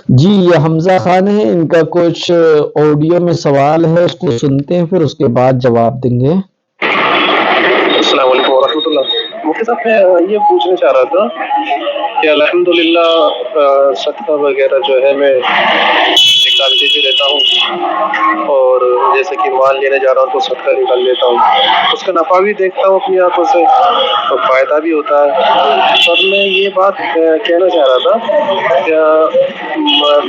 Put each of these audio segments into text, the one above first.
جی یہ حمزہ خان ہے، ان کا کچھ آڈیو میں سوال ہے، اس کو سنتے ہیں پھر اس کے بعد جواب دیں گے۔ السلام علیکم ورحمۃ اللہ۔ مفتی صاحب میں یہ پوچھنا چاہ رہا تھا کہ الحمدللہ صدقہ وغیرہ جو ہے میں نکالتے بھی رہتا ہوں، اور جیسے کہ مال لینے جا رہا ہوں تو صدقہ نکال لیتا ہوں، اس کا نفع بھی دیکھتا ہوں اپنی آنکھوں سے تو فائدہ بھی ہوتا ہے۔ پر میں یہ بات کہنا چاہ رہا تھا کہ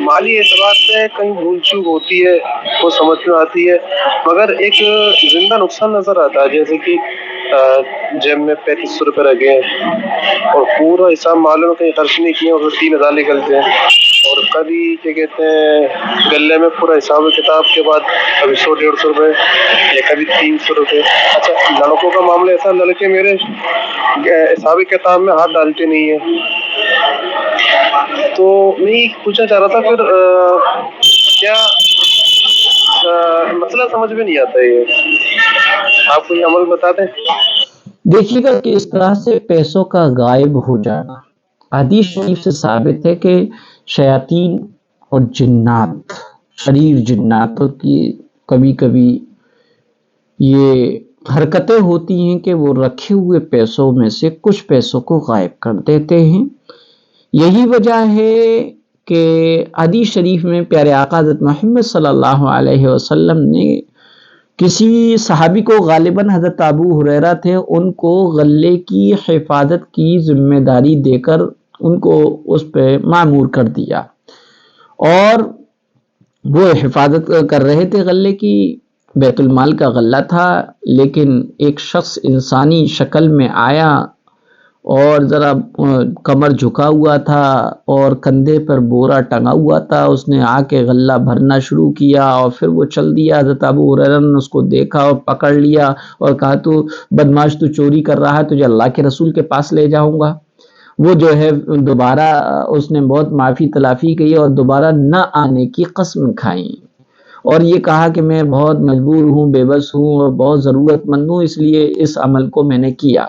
مالی اعتبار سے کہیں بھول چوک ہوتی ہے، وہ سمجھ میں آتی ہے، مگر ایک زندہ نقصان نظر آتا ہے، جیسے کہ جیب میں 3500 روپے رکھے اور پورا حساب معلوم کہیں خرچ نہیں کیے اور 3000 نکلتے ہیں، اور کبھی کیا کہتے ہیں گلے میں پورا حساب کتاب کے بعد کبھی 100-150 روپے یا کبھی 300 روپے۔ اچھا لڑکوں کا معاملہ ایسا، لڑکے میرے حساب کتاب میں ہاتھ ڈالتے نہیں ہیں، تو میں یہ پوچھنا چاہ رہا تھا پھر کیا مسئلہ سمجھ میں نہیں آتا، یہ آپ کوئی عمل بتا دیں۔ دیکھیے گا کہ اس طرح سے پیسوں کا غائب ہو جانا حدیث شریف سے ثابت ہے کہ شیاطین اور جنات، شریر جناتوں کی کبھی کبھی یہ حرکتیں ہوتی ہیں کہ وہ رکھے ہوئے پیسوں میں سے کچھ پیسوں کو غائب کر دیتے ہیں۔ یہی وجہ ہے کہ حدیث شریف میں پیارے آقا حضرت محمد صلی اللہ علیہ وسلم نے کسی صحابی کو، غالباً حضرت ابو ہریرہ تھے، ان کو غلے کی حفاظت کی ذمہ داری دے کر ان کو اس پہ مامور کر دیا، اور وہ حفاظت کر رہے تھے غلے کی۔ بیت المال کا غلہ تھا، لیکن ایک شخص انسانی شکل میں آیا اور ذرا کمر جھکا ہوا تھا اور کندھے پر بورا ٹنگا ہوا تھا، اس نے آ کے غلہ بھرنا شروع کیا اور پھر وہ چل دیا۔ حضرت ابو ہریرہ نے اس کو دیکھا اور پکڑ لیا اور کہا تو بدماش، تو چوری کر رہا ہے، تجھے اللہ کے رسول کے پاس لے جاؤں گا۔ وہ جو ہے دوبارہ اس نے بہت معافی تلافی کی اور دوبارہ نہ آنے کی قسم کھائی، اور یہ کہا کہ میں بہت مجبور ہوں، بے بس ہوں اور بہت ضرورت مند ہوں، اس لیے اس عمل کو میں نے کیا۔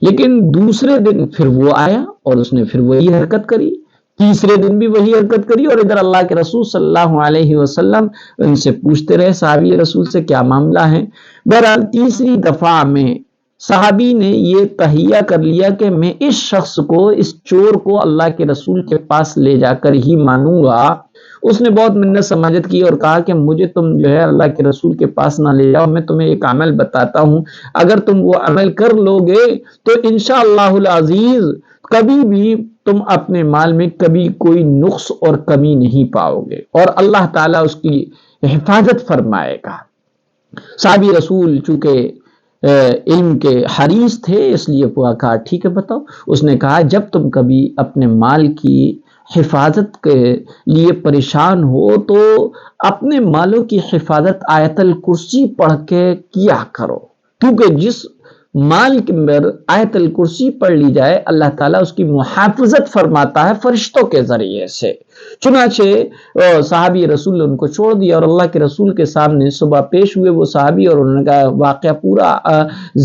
لیکن دوسرے دن پھر وہ آیا اور اس نے پھر وہی حرکت کری، تیسرے دن بھی وہی حرکت کری، اور ادھر اللہ کے رسول صلی اللہ علیہ وسلم ان سے پوچھتے رہے، صحابی رسول سے کیا معاملہ ہے۔ بہرحال تیسری دفعہ میں صحابی نے یہ تہیہ کر لیا کہ میں اس شخص کو، اس چور کو اللہ کے رسول کے پاس لے جا کر ہی مانوں گا۔ اس نے بہت منت سماجت کی اور کہا کہ مجھے تم جو ہے اللہ کے رسول کے پاس نہ لے جاؤ، میں تمہیں ایک عمل بتاتا ہوں، اگر تم وہ عمل کر لو گے تو انشاءاللہ العزیز کبھی بھی تم اپنے مال میں کبھی کوئی نقص اور کمی نہیں پاؤ گے، اور اللہ تعالیٰ اس کی حفاظت فرمائے گا۔ صحابی رسول چونکہ علم کے حریص تھے، اس لیے وہ کہا ٹھیک ہے بتاؤ۔ اس نے کہا جب تم کبھی اپنے مال کی حفاظت کے لیے پریشان ہو تو اپنے مالوں کی حفاظت آیت الکرسی پڑھ کے کیا کرو، کیونکہ جس مال کے اندر آیت الکرسی پڑھ لی جائے اللہ تعالیٰ اس کی محافظت فرماتا ہے فرشتوں کے ذریعے سے۔ چنانچہ صحابی رسول نے ان کو چھوڑ دیا اور اللہ کے رسول کے سامنے صبح پیش ہوئے وہ صحابی، اور انہوں نے کہا واقعہ پورا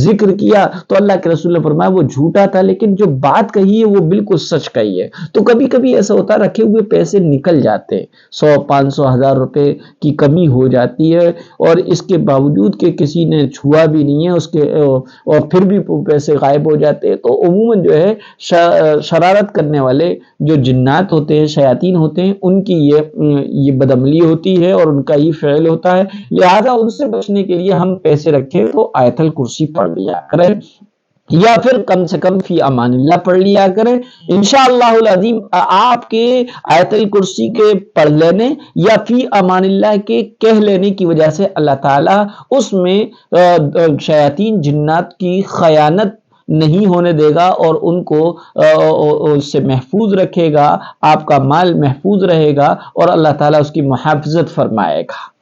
ذکر کیا تو اللہ کے رسول نے فرمایا وہ جھوٹا تھا، لیکن جو بات کہی ہے وہ بالکل سچ کہی ہے۔ تو کبھی کبھی ایسا ہوتا ہے رکھے ہوئے پیسے نکل جاتے، 100 500 1000 روپے کی کمی ہو جاتی ہے، اور اس کے باوجود کہ کسی نے چھوا بھی نہیں ہے اس کے، اور پھر بھی پیسے غائب ہو جاتے ہیں۔ تو عموماً جو ہے شرارت کرنے والے جو جنات ہوتے ہیں، شیاطین ہوتے ہیں، ان کی یہ بدعملی ہوتی ہے اور ان کا یہ فعل ہوتا ہے، لہذا ان سے بچنے کے لیے ہم پیسے رکھیں تو آیت الکرسی پڑھ لیا کریں، یا پھر کم سے کم فی امان اللہ پڑھ لیا کریں۔ انشاءاللہ العظیم آپ کے آیت الکرسی کے پڑھ لینے یا فی امان اللہ کے کہہ لینے کی وجہ سے اللہ تعالیٰ اس میں شیاطین جنات کی خیانت نہیں ہونے دے گا اور ان کو اس سے محفوظ رکھے گا، آپ کا مال محفوظ رہے گا اور اللہ تعالیٰ اس کی محافظت فرمائے گا۔